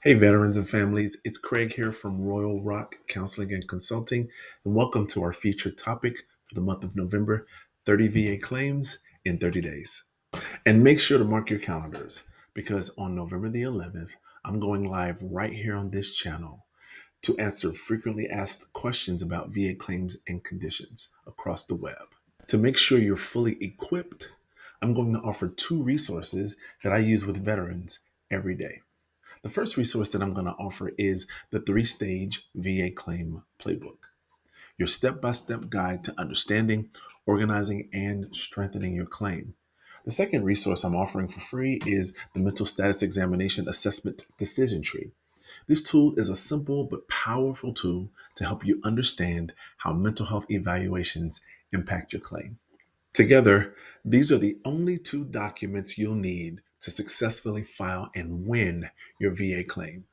Hey, veterans and families, it's Craig here from Royal Rock Counseling and Consulting, and welcome to our featured topic for the month of November: 30 VA claims in 30 days. And make sure to mark your calendars because on November the 11th, I'm going live right here on this channel to answer frequently asked questions about VA claims and conditions across the web. To make sure you're fully equipped, I'm going to offer two resources that I use with veterans every day. The first resource that I'm going to offer is the three-stage VA claim playbook, your step-by-step guide to understanding, organizing, and strengthening your claim. The second resource I'm offering for free is the Mental Status Examination Assessment Decision Tree. This tool is a simple but powerful tool to help you understand how mental health evaluations impact your claim. Together, these are the only two documents you'll need to successfully file and win your VA claim.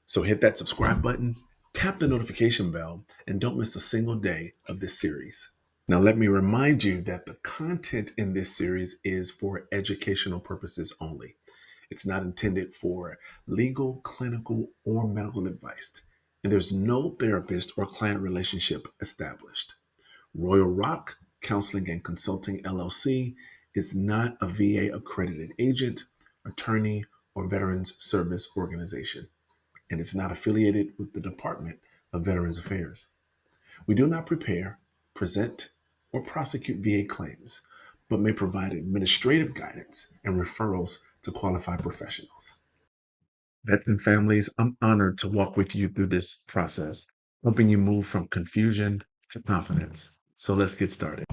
So hit that subscribe button, tap the notification bell, and don't miss a single day of this series. Now, let me remind you that the content in this series is for educational purposes only. It's not intended for legal, clinical, or medical advice, and there's no therapist or client relationship established. Royal Rock Counseling and Consulting LLC is not a VA accredited agent, attorney, or Veterans Service Organization, and it's not affiliated with the Department of Veterans Affairs. We do not prepare, present, or prosecute VA claims, but may provide administrative guidance and referrals to qualified professionals. Vets and families, I'm honored to walk with you through this process, helping you move from confusion to confidence. So let's get started.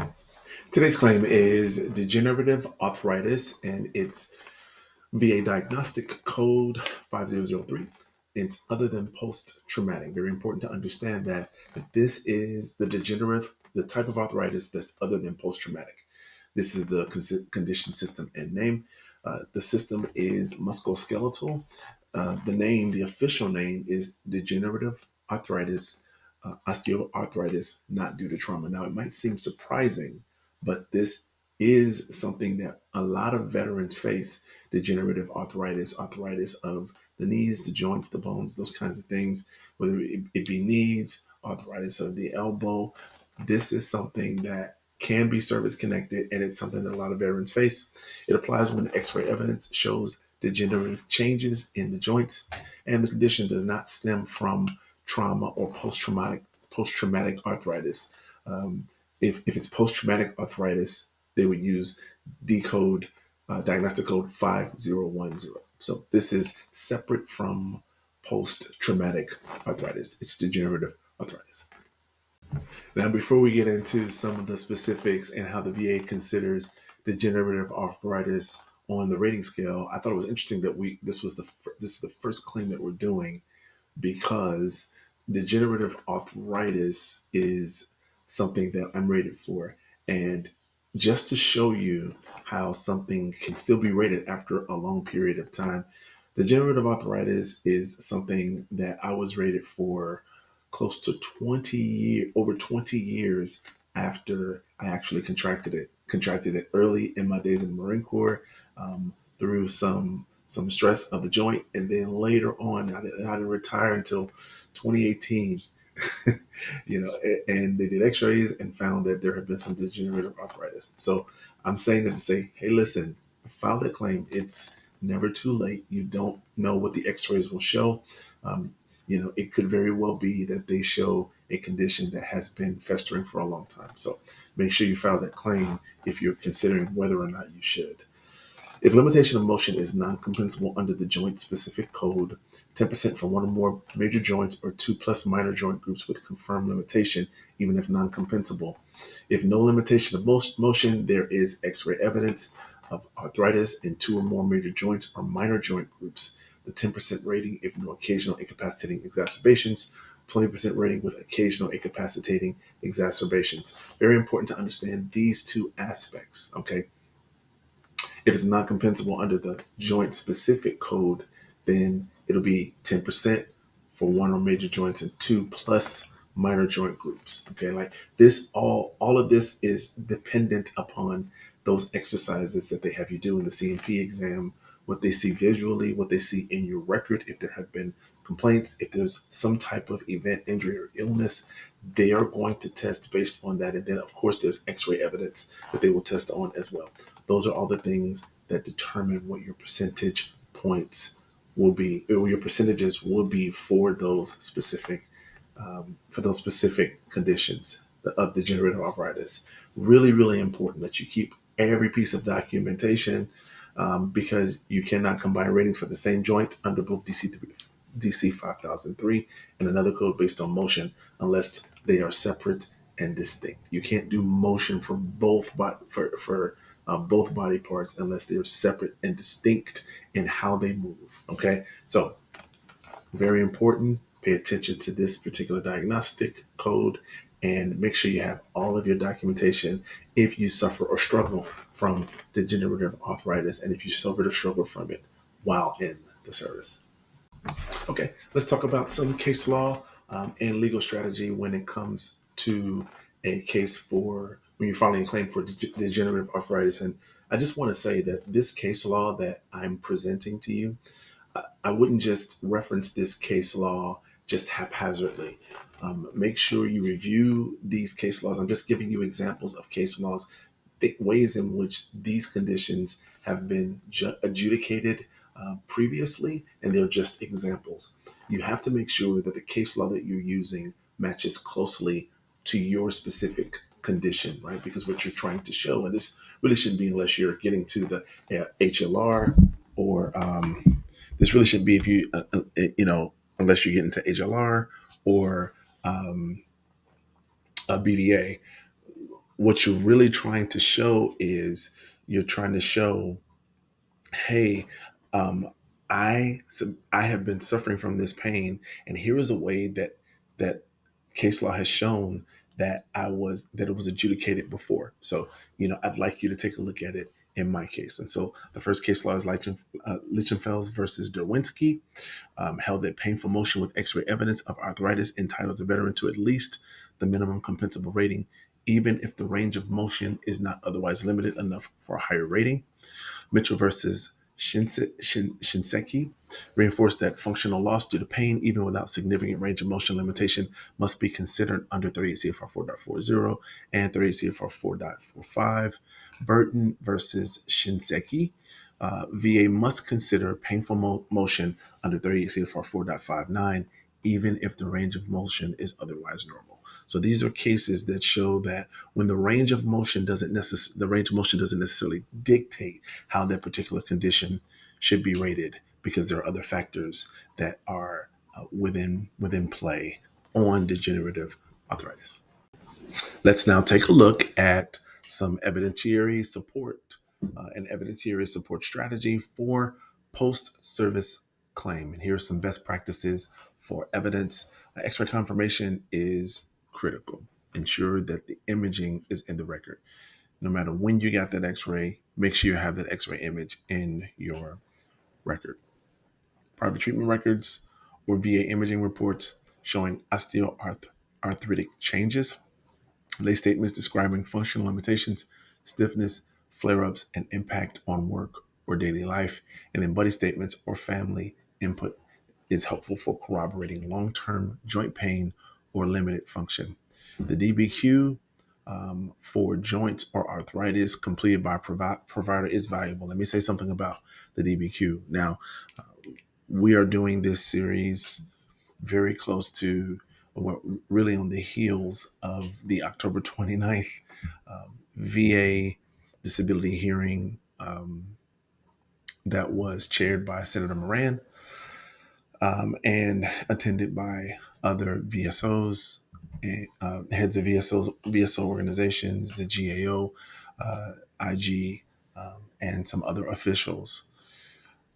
Today's claim is degenerative arthritis, and it's VA Diagnostic Code 5003. It's other than post-traumatic. Very important to understand that this is the type of arthritis that's other than post-traumatic. This is the condition, system, and name. The system is musculoskeletal. The official name is degenerative arthritis, osteoarthritis, not due to trauma. Now, it might seem surprising, but this is something that a lot of veterans face: degenerative arthritis, arthritis of the knees, the joints, the bones, those kinds of things, whether it be knees, arthritis of the elbow. This is something that can be service connected, and it's something that a lot of veterans face. It applies when the x-ray evidence shows degenerative changes in the joints, and the condition does not stem from trauma or post-traumatic arthritis. If it's post-traumatic arthritis, they would use Diagnostic Code 5010. So this is separate from post-traumatic arthritis. It's degenerative arthritis. Now, before we get into some of the specifics and how the VA considers degenerative arthritis on the rating scale, I thought it was interesting that this is the first claim that we're doing because degenerative arthritis is something that I'm rated for. And just to show you how something can still be rated after a long period of time, degenerative arthritis is something that I was rated for close to 20 years after I actually contracted it early in my days in the Marine Corps, through some stress of the joint, and then later on, I didn't retire until 2018. And they did X-rays and found that there had been some degenerative arthritis. So I'm saying that to say, hey, listen, file that claim. It's never too late. You don't know what the X-rays will show. Um, it could very well be that they show a condition that has been festering for a long time. So make sure you file that claim if you're considering whether or not you should. If limitation of motion is non-compensable under the joint-specific code, 10% for one or more major joints or 2 plus minor joint groups with confirmed limitation, even if non-compensable. If no limitation of motion, there is X-ray evidence of arthritis in 2 or more major joints or minor joint groups. The 10% rating if no occasional incapacitating exacerbations, 20% rating with occasional incapacitating exacerbations. Very important to understand these two aspects, okay? If it's not compensable under the joint specific code, then it'll be 10% for one or major joints and 2 plus minor joint groups. Okay, like this, all of this is dependent upon those exercises that they have you do in the CMP exam what they see visually, what they see in your record, if there have been complaints, if there's some type of event, injury, or illness, they are going to test based on that. And then, of course, there's x-ray evidence that they will test on as well. Those are all the things that determine what your percentage points will be, or your percentages will be for those specific conditions of degenerative arthritis. Really, really important that you keep every piece of documentation, because you cannot combine ratings for the same joint under both DC 5003 and another code based on motion unless they are separate and distinct. You can't do motion for both body parts unless they are separate and distinct in how they move. Okay, so very important. Pay attention to this particular diagnostic code and make sure you have all of your documentation if you suffer or struggle from degenerative arthritis and if you suffer or struggle from it while in the service. Okay, let's talk about some case law and legal strategy when it comes to a case for when you're filing a claim for degenerative arthritis. And I just want to say that this case law that I'm presenting to you, I wouldn't just reference this case law just haphazardly. Make sure you review these case laws. I'm just giving you examples of case laws, ways in which these conditions have been adjudicated previously, and they're just examples. You have to make sure that the case law that you're using matches closely to your specific condition, right? Because what you're trying to show, and this really shouldn't be unless you're getting to the HLR, or this really shouldn't be if unless you get into HLR or a BVA. What you're really trying to show is you're trying to show, hey, um, I have been suffering from this pain, and here is a way that case law has shown that it was adjudicated before. I'd like you to take a look at it in my case. And so the first case law is Lichtenfels versus Derwinski, held that painful motion with x-ray evidence of arthritis entitles the veteran to at least the minimum compensable rating, even if the range of motion is not otherwise limited enough for a higher rating. Mitchell versus Shinseki reinforced that functional loss due to pain, even without significant range of motion limitation, must be considered under 38 CFR 4.40 and 38 CFR 4.45. Burton versus Shinseki, VA must consider painful motion under 38 CFR 4.59, even if the range of motion is otherwise normal. So these are cases that show that when the range of motion doesn't necessarily dictate how that particular condition should be rated, because there are other factors that are within play on degenerative arthritis. Let's now take a look at some evidentiary support and evidentiary support strategy for post-service claim. And here are some best practices for evidence. X-ray confirmation is critical. Ensure that the imaging is in the record. No matter when you got that X-ray, make sure you have that X-ray image in your record. Private treatment records or VA imaging reports showing osteoarthritic changes. Lay statements describing functional limitations, stiffness, flare-ups, and impact on work or daily life. And then buddy statements or family input is helpful for corroborating long-term joint pain or limited function. The DBQ for joints or arthritis completed by a provider is valuable. Let me say something about the DBQ. Now, we are doing this series very close to, really on the heels of the October 29th VA disability hearing that was chaired by Senator Moran and attended by other VSOs, heads of VSO organizations, the GAO, IG, and some other officials.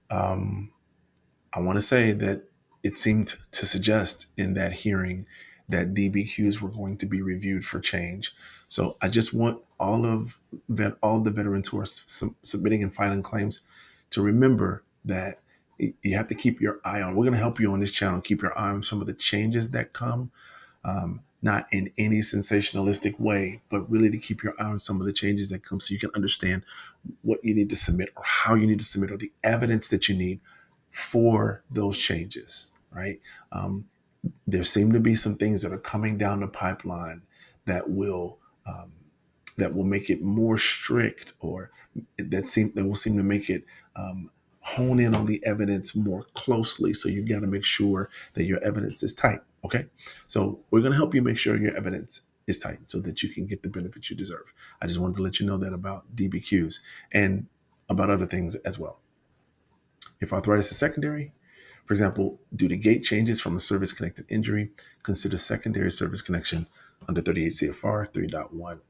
I want to say that it seemed to suggest in that hearing that DBQs were going to be reviewed for change. So I just want all the veterans who are submitting and filing claims to remember that you have to keep your eye on. We're going to help you on this channel keep your eye on some of the changes that come. not in any sensationalistic way, but really to keep your eye on some of the changes that come so you can understand what you need to submit or how you need to submit or the evidence that you need for those changes, right? There seem to be some things that are coming down the pipeline that will um, make it more strict, or that will seem to make it hone in on the evidence more closely. So you've got to make sure that your evidence is tight. Okay, so we're going to help you make sure your evidence is tight so that you can get the benefits you deserve. I just wanted to let you know that about DBQs and about other things as well. If arthritis is secondary, for example, due to gait changes from a service-connected injury, consider secondary service connection under 38 CFR 3.310.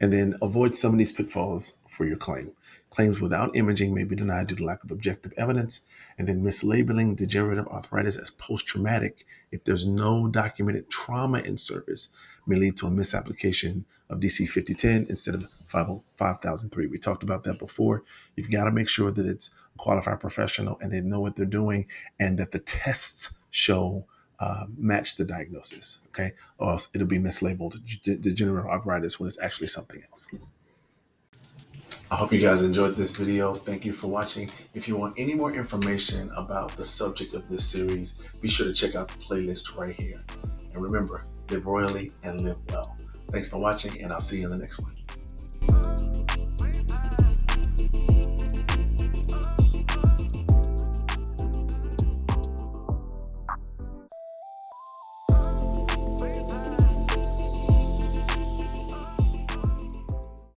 And then avoid some of these pitfalls for your claim. Claims without imaging may be denied due to lack of objective evidence, and then mislabeling degenerative arthritis as post-traumatic if there's no documented trauma in service may lead to a misapplication of DC 5010 instead of 5003. We talked about that before. You've got to make sure that it's a qualified professional and they know what they're doing and that the tests show match the diagnosis, okay? Or else it'll be mislabeled degenerative arthritis when it's actually something else. I hope you guys enjoyed this video. Thank you for watching. If you want any more information about the subject of this series, be sure to check out the playlist right here. And remember, live royally and live well. Thanks for watching, and I'll see you in the next one.